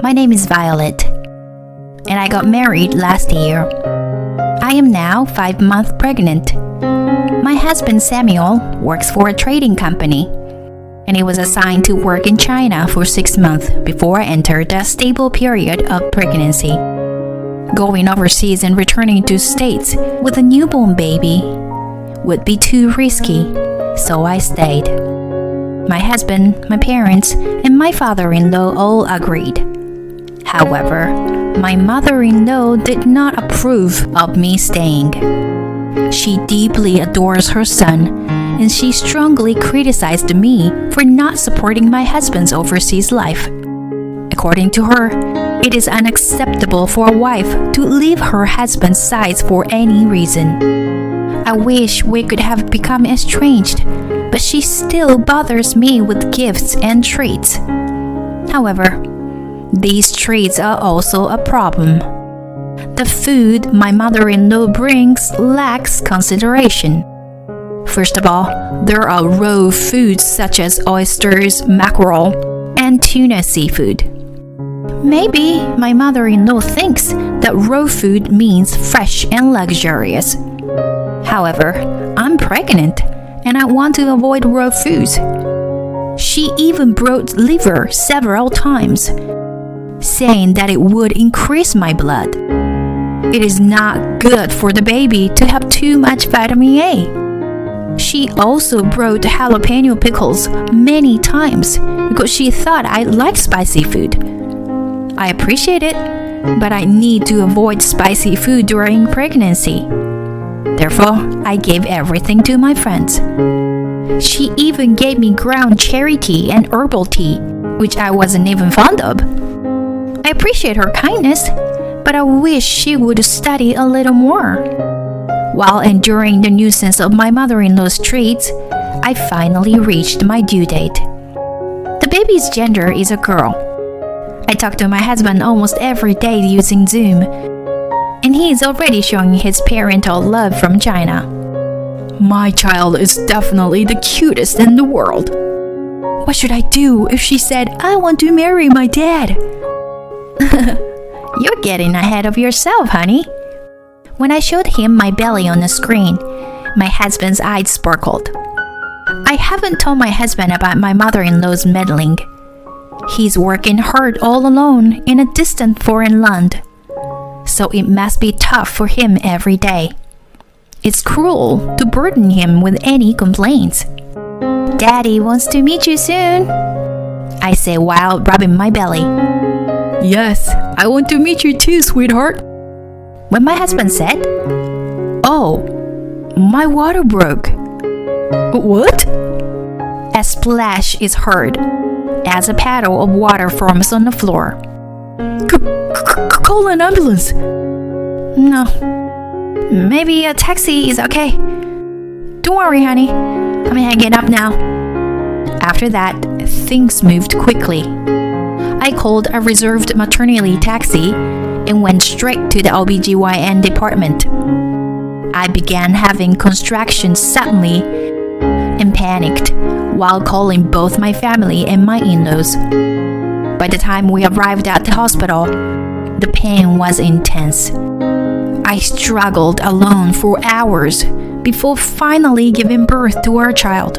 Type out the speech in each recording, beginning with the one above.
My name is Violet, and I got married last year. I am now 5 months pregnant. My husband Samuel works for a trading company, and he was assigned to work in China for 6 months before I entered a stable period of pregnancy. Going overseas and returning to States with a newborn baby would be too risky, so I stayed. My husband, my parents, and my father-in-law all agreed. However, my mother-in-law did not approve of me staying. She deeply adores her son, and she strongly criticized me for not supporting my husband's overseas life. According to her, it is unacceptable for a wife to leave her husband's side for any reason. I wish we could have become estranged, but she still bothers me with gifts and treats. However, these treats are also a problem. The food my mother-in-law brings lacks consideration. First of all, there are raw foods such as oysters, mackerel, and tuna seafood. Maybe my mother-in-law thinks that raw food means fresh and luxurious. However, I'm pregnant and I want to avoid raw foods. She even brought liver several times, saying that it would increase my blood. It is not good for the baby to have too much vitamin A. She also brought jalapeno pickles many times because she thought I like spicy food. I appreciate it, but I need to avoid spicy food during pregnancy. Therefore, I gave everything to my friends. She even gave me ground cherry tea and herbal tea, which I wasn't even fond of. I appreciate her kindness, but I wish she would study a little more. While enduring the nuisance of my mother-in-law's treats, I finally reached my due date. The baby's gender is a girl. I talk to my husband almost every day using Zoom, and he is already showing his parental love from China. My child is definitely the cutest in the world. What should I do if she said, I want to marry my dad? You're getting ahead of yourself, honey. When I showed him my belly on the screen, my husband's eyes sparkled. I haven't told my husband about my mother-in-law's meddling. He's working hard all alone in a distant foreign land, so it must be tough for him every day. It's cruel to burden him with any complaints. Daddy wants to meet you soon, I say while rubbing my belly. Yes, I want to meet you too, sweetheart. When my husband said, Oh, my water broke. What? A splash is heard as a paddle of water forms on the floor. Call an ambulance. No. Maybe a taxi is okay. Don't worry, honey. I'm hanging up now. After that, things moved quickly. I called a reserved maternity taxi and went straight to the OBGYN department. I began having contractions suddenly and panicked while calling both my family and my in-laws. By the time we arrived at the hospital, the pain was intense. I struggled alone for hours before finally giving birth to our child.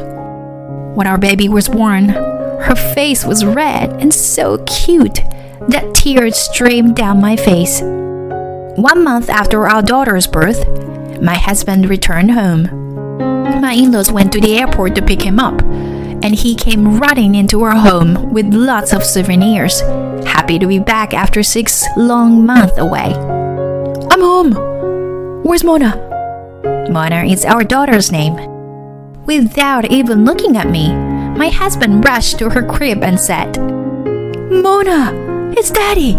When our baby was born, her face was red and so cute that tears streamed down my face. 1 month after our daughter's birth, my husband returned home. My in-laws went to the airport to pick him up, and he came running into our home with lots of souvenirs, happy to be back after 6 long months away. I'm home. Where's Mona? Mona is our daughter's name. Without even looking at me, my husband rushed to her crib and said, Mona, it's Daddy.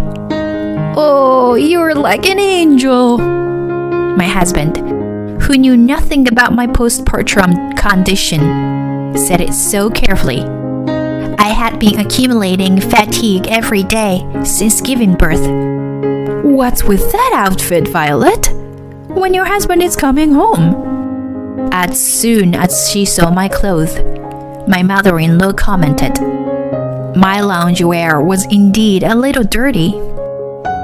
Oh, you're like an angel. My husband, who knew nothing about my postpartum condition, said it so carefully. I had been accumulating fatigue every day since giving birth. What's with that outfit, Violet? When your husband is coming home? As soon as she saw my clothes, my mother-in-law commented, My loungewear was indeed a little dirty.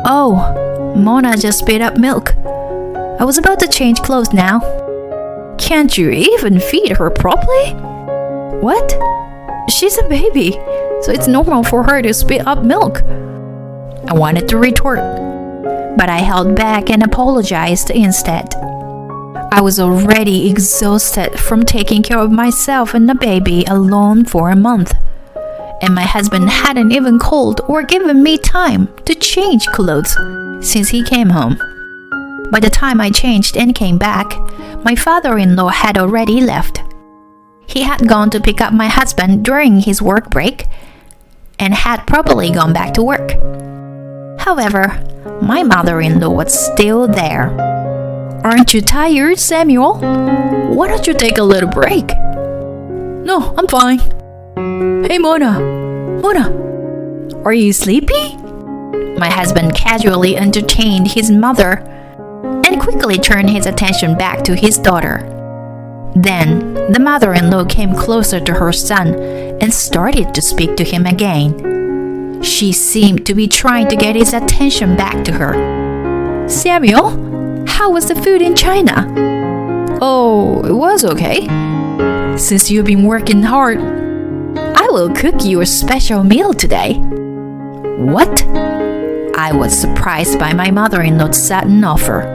Oh, Mona just spit up milk. I was about to change clothes now. Can't you even feed her properly? What? She's a baby, so it's normal for her to spit up milk. I wanted to retort, but I held back and apologized instead. I was already exhausted from taking care of myself and the baby alone for a month, and my husband hadn't even called or given me time to change clothes since he came home. By the time I changed and came back, my father-in-law had already left. He had gone to pick up my husband during his work break and had probably gone back to work. However, my mother-in-law was still there. Aren't you tired, Samuel? Why don't you take a little break? No, I'm fine. Hey, Mona, are you sleepy? My husband casually entertained his mother and quickly turned his attention back to his daughter. Then, the mother-in-law came closer to her son and started to speak to him again. She seemed to be trying to get his attention back to her. Samuel, how was the food in China? Oh, it was okay. Since you've been working hard, I will cook you a special meal today. What? I was surprised by my mother-in-law's sudden offer.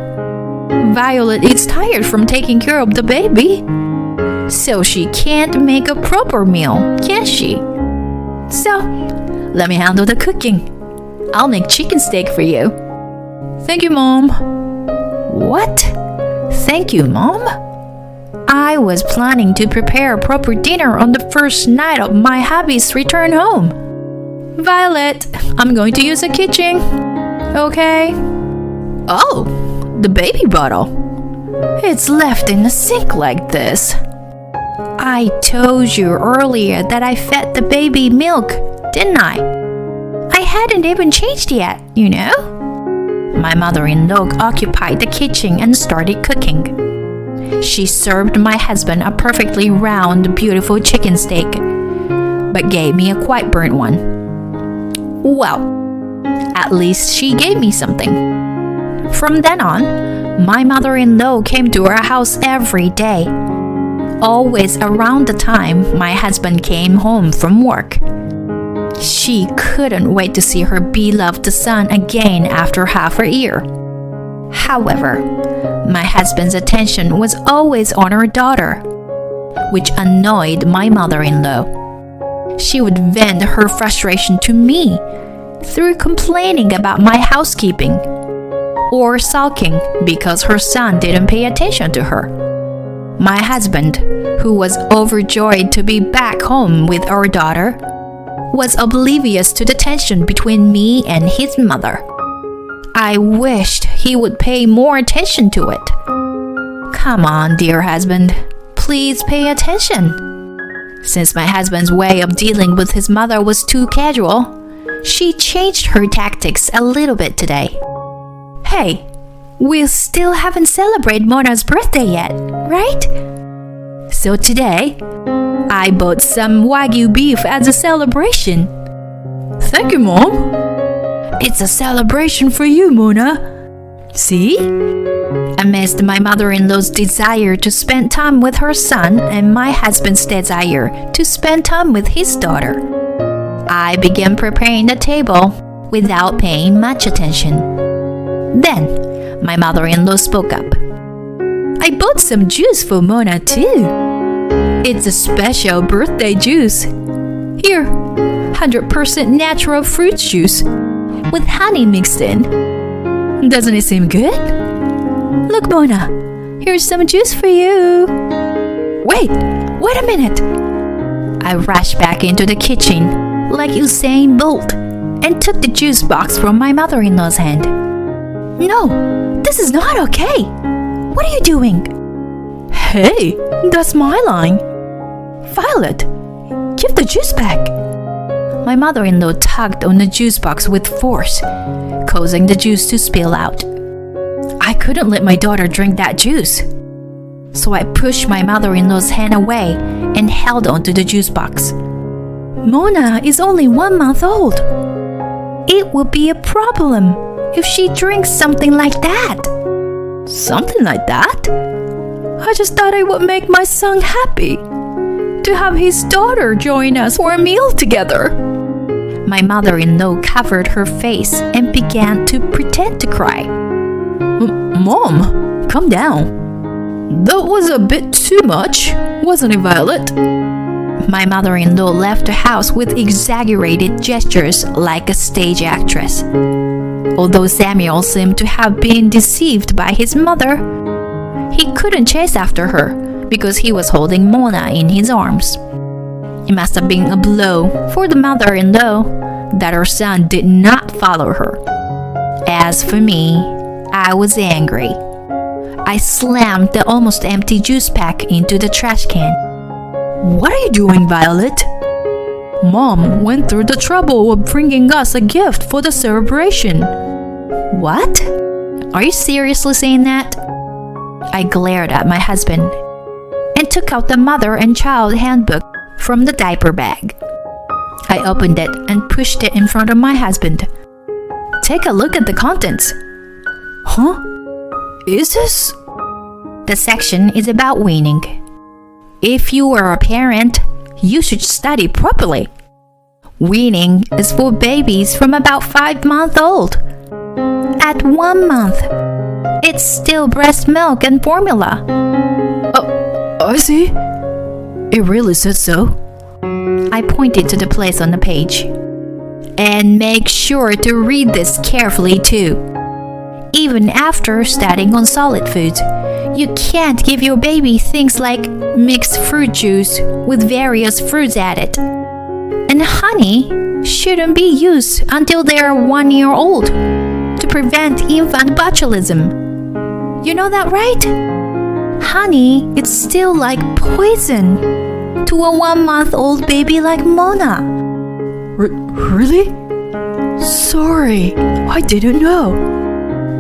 Violet is tired from taking care of the baby, so she can't make a proper meal, can she? So, let me handle the cooking. I'll make chicken steak for you. Thank you, Mom. What? Thank you, Mom? I was planning to prepare a proper dinner on the first night of my hubby's return home. Violet, I'm going to use the kitchen. Okay? Oh, the baby bottle. It's left in the sink like this. I told you earlier that I fed the baby milk, didn't I? I hadn't even changed yet, you know? My mother-in-law occupied the kitchen and started cooking. She served my husband a perfectly round, beautiful chicken steak, but gave me a quite burnt one. Well, at least she gave me something. From then on, my mother-in-law came to our house every day, always around the time my husband came home from work. She couldn't wait to see her beloved son again after half a year. However, my husband's attention was always on our daughter, which annoyed my mother-in-law. She would vent her frustration to me through complaining about my housekeeping or sulking because her son didn't pay attention to her. My husband, who was overjoyed to be back home with our daughter, was oblivious to the tension between me and his mother. I wished he would pay more attention to it. Come on, dear husband, please pay attention. Since my husband's way of dealing with his mother was too casual, she changed her tactics a little bit today. Hey, we still haven't celebrated Mona's birthday yet, right? So today, I bought some Wagyu beef as a celebration. Thank you, Mom. It's a celebration for you, Mona. See? Amidst my mother-in-law's desire to spend time with her son and my husband's desire to spend time with his daughter, I began preparing the table without paying much attention. Then, my mother-in-law spoke up. I bought some juice for Mona too. It's a special birthday juice. Here, 100% natural fruit juice with honey mixed in. Doesn't it seem good? Look, Mona, here's some juice for you. Wait a minute. I rushed back into the kitchen like Usain Bolt and took the juice box from my mother-in-law's hand. No, this is not okay. What are you doing? Hey, that's my line. Violet, give the juice back. My mother-in-law tugged on the juice box with force, causing the juice to spill out. I couldn't let my daughter drink that juice. So I pushed my mother-in-law's hand away and held onto the juice box. Mona is only 1 month old. It will be a problem if she drinks something like that. Something like that? I just thought it would make my son happy to have his daughter join us for a meal together. My mother-in-law covered her face and began to pretend to cry. Mom, calm down. That was a bit too much, wasn't it, Violet? My mother-in-law left the house with exaggerated gestures like a stage actress. Although Samuel seemed to have been deceived by his mother, he couldn't chase after her because he was holding Mona in his arms. It must have been a blow for the mother-in-law that her son did not follow her. As for me, I was angry. I slammed the almost empty juice pack into the trash can. What are you doing, Violet? Mom went through the trouble of bringing us a gift for the celebration. What? Are you seriously saying that? I glared at my husband and took out the mother and child handbook from the diaper bag. I opened it and pushed it in front of my husband. Take a look at the contents. Huh? Is this? The section is about weaning. If you are a parent, you should study properly. Weaning is for babies from about 5 months old. At 1 month, it's still breast milk and formula. Oh, I see. It really says so. I pointed to the place on the page. And make sure to read this carefully too. Even after studying on solid foods, you can't give your baby things like mixed fruit juice with various fruits added. And honey shouldn't be used until they are 1 year old to prevent infant botulism. You know that, right? Honey is still like poison to a 1 month old baby like Mona. Really? Sorry, I didn't know.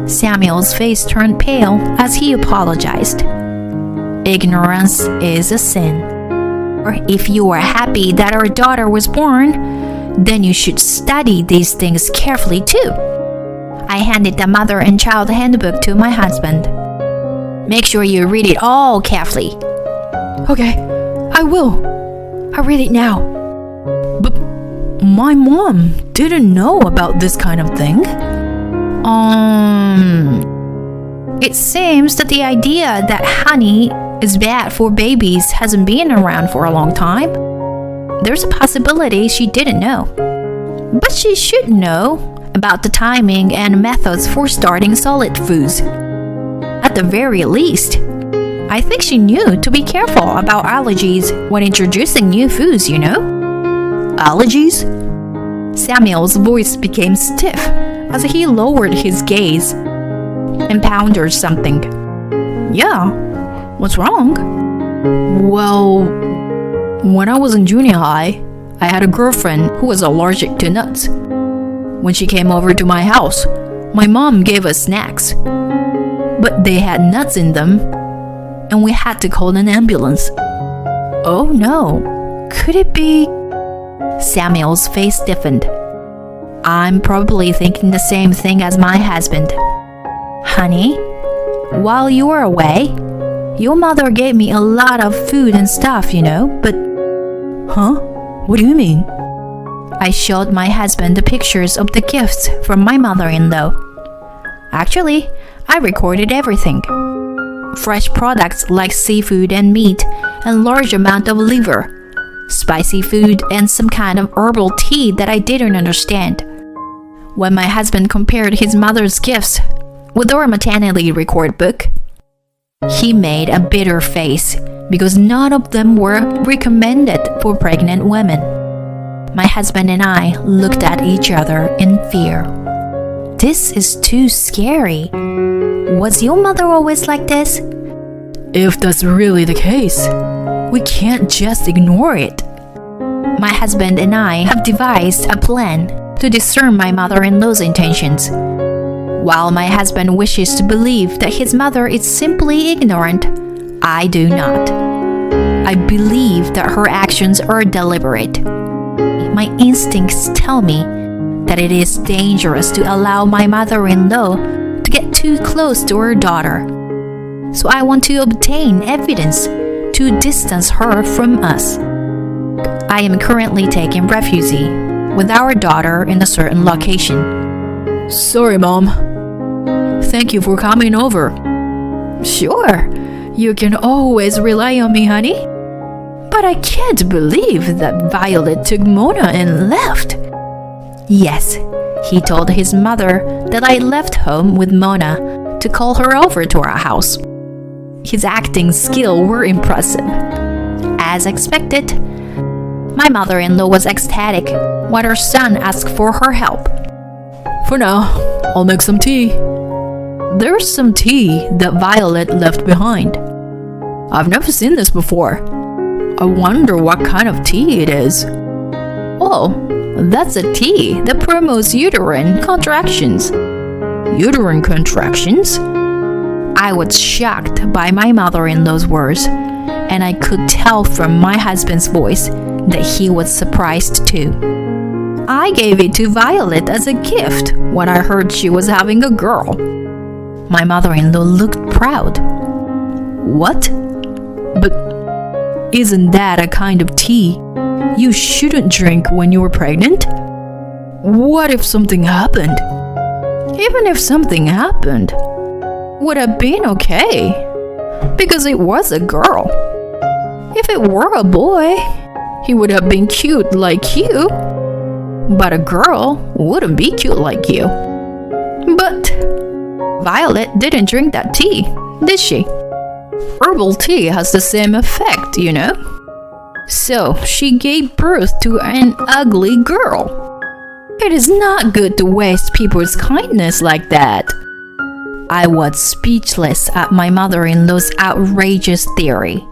Samuel's face turned pale as he apologized. Ignorance is a sin. Or if you are happy that our daughter was born, then you should study these things carefully too. I handed the mother and child handbook to my husband. Make sure you read it all carefully. Okay, I will. I'll read it now. But my mom didn't know about this kind of thing. It seems that the idea that honey is bad for babies hasn't been around for a long time. There's a possibility she didn't know. But she should know about the timing and methods for starting solid foods. At the very least, I think she knew to be careful about allergies when introducing new foods, you know? Allergies? Samuel's voice became stiff as he lowered his gaze and pondered something. Yeah, what's wrong? Well, when I was in junior high, I had a girlfriend who was allergic to nuts. When she came over to my house, my mom gave us snacks. But they had nuts in them, and we had to call an ambulance. Oh no, could it be? Samuel's face stiffened. I'm probably thinking the same thing as my husband. Honey, while you were away, your mother gave me a lot of food and stuff, you know, but... Huh? What do you mean? I showed my husband the pictures of the gifts from my mother-in-law. Actually, I recorded everything. Fresh products like seafood and meat, and large amount of liver, spicy food, and some kind of herbal tea that I didn't understand. When my husband compared his mother's gifts with our maternity record book, he made a bitter face because none of them were recommended for pregnant women. My husband and I looked at each other in fear. This is too scary. Was your mother always like this? If that's really the case, we can't just ignore it. My husband and I have devised a plan to discern my mother-in-law's intentions. While my husband wishes to believe that his mother is simply ignorant, I do not. I believe that her actions are deliberate. my instincts tell me that it is dangerous to allow my mother-in-law to get too close to her daughter. So I want to obtain evidence to distance her from us. I am currently taking refuge with our daughter in a certain location. Sorry, Mom. Thank you for coming over. Sure, you can always rely on me, honey. But I can't believe that Violet took Mona and left. Yes, he told his mother that I left home with Mona to call her over to our house. His acting skills were impressive. As expected, my mother-in-law was ecstatic when her son asked for her help. For now, I'll make some tea. There's some tea that Violet left behind. I've never seen this before. I wonder what kind of tea it is. Oh, that's a tea that promotes uterine contractions. Uterine contractions? I was shocked by my mother-in-law's words, and I could tell from my husband's voice that he was surprised too. I gave it to Violet as a gift when I heard she was having a girl. My mother-in-law looked proud. What? But isn't that a kind of tea you shouldn't drink when you were pregnant? What if something happened? Even if something happened, would have been okay, because it was a girl. If it were a boy, he would have been cute like you, but a girl wouldn't be cute like you. But Violet didn't drink that tea, did she? Herbal tea has the same effect, you know. So she gave birth to an ugly girl. It is not good to waste people's kindness like that. I was speechless at my mother-in-law's outrageous theory.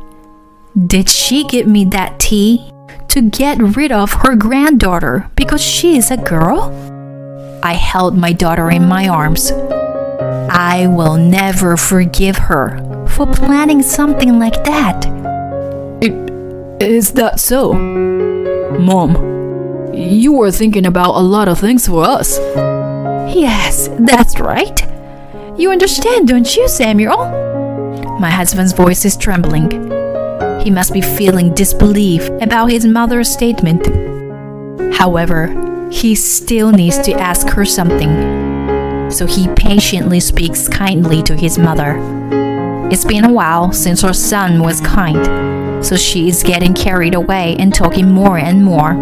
Did she give me that tea to get rid of her granddaughter because she is a girl? I held my daughter in my arms. I will never forgive her for planning something like that. Is that so? Mom, you were thinking about a lot of things for us. Yes, that's right. You understand, don't you, Samuel? My husband's voice is trembling. He must be feeling disbelief about his mother's statement. However, he still needs to ask her something. So he patiently speaks kindly to his mother. It's been a while since her son was kind, so she is getting carried away and talking more and more.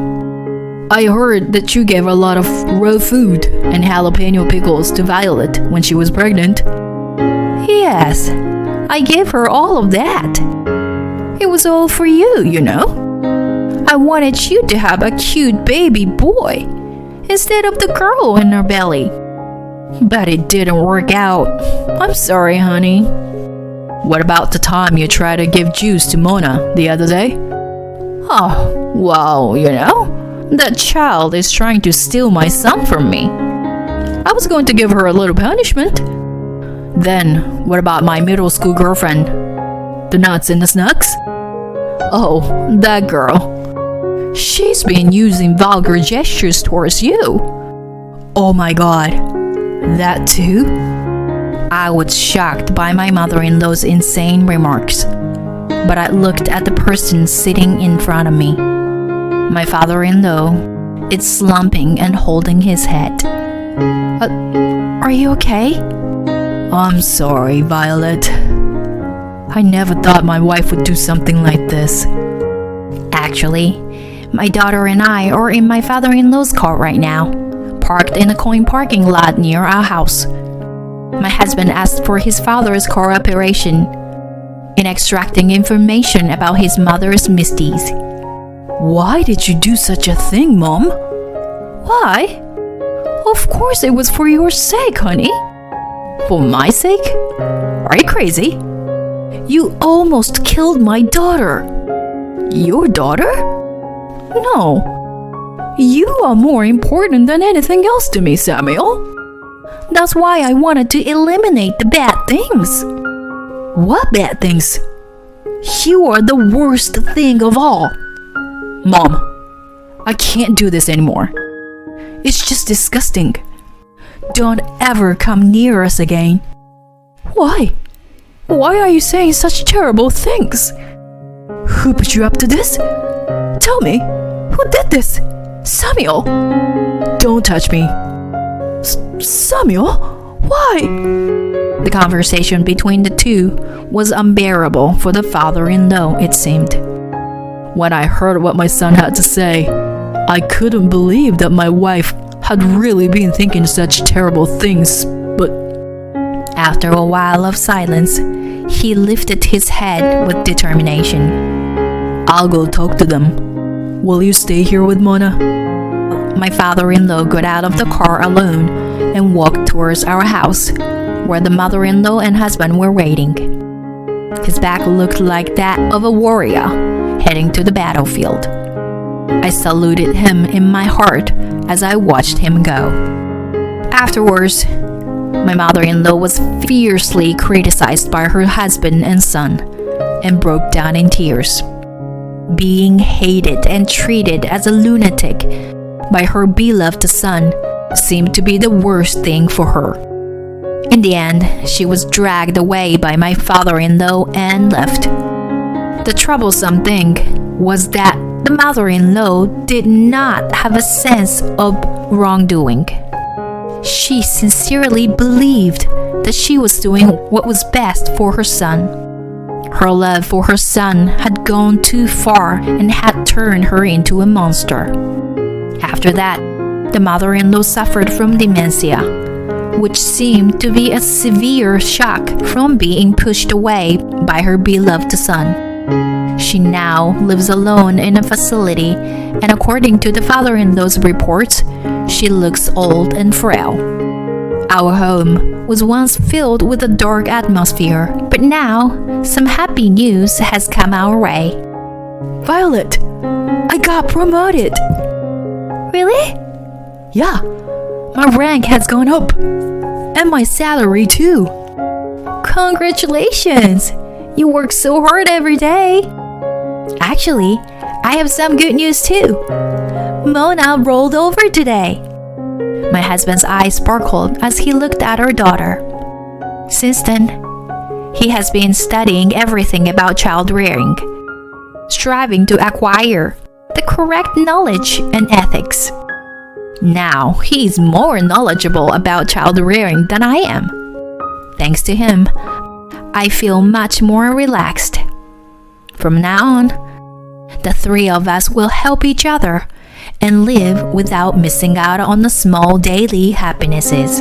I heard that you gave a lot of raw food and jalapeno pickles to Violet when she was pregnant. Yes, I gave her all of that. It was all for you, you know. I wanted you to have a cute baby boy instead of the girl in her belly. But it didn't work out. I'm sorry, honey. What about the time you tried to give juice to Mona the other day? Oh, well, you know, that child is trying to steal my son from me. I was going to give her a little punishment. Then, what about my middle school girlfriend? The nuts and the snucks? Oh, that girl. She's been using vulgar gestures towards you. Oh my god. That too? I was shocked by my mother-in-law's insane remarks, but I looked at the person sitting in front of me. My father-in-law is slumping and holding his head. Are you okay? I'm sorry, Violet. I never thought my wife would do something like this. Actually, my daughter and I are in my father-in-law's car right now, parked in a coin parking lot near our house. My husband asked for his father's cooperation in extracting information about his mother's misdeeds. Why did you do such a thing, Mom? Why? Of course it was for your sake, honey. For my sake? Are you crazy? You almost killed my daughter. Your daughter? No. You are more important than anything else to me, Samuel. That's why I wanted to eliminate the bad things. What bad things? You are the worst thing of all. Mom, I can't do this anymore. It's just disgusting. Don't ever come near us again. Why? Why are you saying such terrible things? Who put you up to this? Tell me, who did this? Samuel? Don't touch me. Samuel? Why? The conversation between the two was unbearable for the father-in-law, it seemed. When I heard what my son had to say, I couldn't believe that my wife had really been thinking such terrible things, but After a while of silence, he lifted his head with determination. I'll go talk to them. Will you stay here with Mona? My father-in-law got out of the car alone and walked towards our house, where the mother-in-law and husband were waiting. His back looked like that of a warrior heading to the battlefield. I saluted him in my heart as I watched him go. Afterwards, my mother-in-law was fiercely criticized by her husband and son and broke down in tears. Being hated and treated as a lunatic by her beloved son seemed to be the worst thing for her. In the end, she was dragged away by my father-in-law and left. The troublesome thing was that the mother-in-law did not have a sense of wrongdoing. She sincerely believed that she was doing what was best for her son. Her love for her son had gone too far and had turned her into a monster. After that, the mother-in-law suffered from dementia, which seemed to be a severe shock from being pushed away by her beloved son. She now lives alone in a facility, and according to the father-in-law's reports, she looks old and frail. Our home was once filled with a dark atmosphere, but now some happy news has come our way. Violet, I got promoted. Really? Yeah, my rank has gone up. And my salary too. Congratulations! You work so hard every day. Actually, I have some good news too. Mona rolled over today. My husband's eyes sparkled as he looked at our daughter. Since then, he has been studying everything about child rearing, striving to acquire the correct knowledge and ethics. Now he's more knowledgeable about child rearing than I am. Thanks to him, I feel much more relaxed. From now on, the three of us will help each other and live without missing out on the small daily happinesses.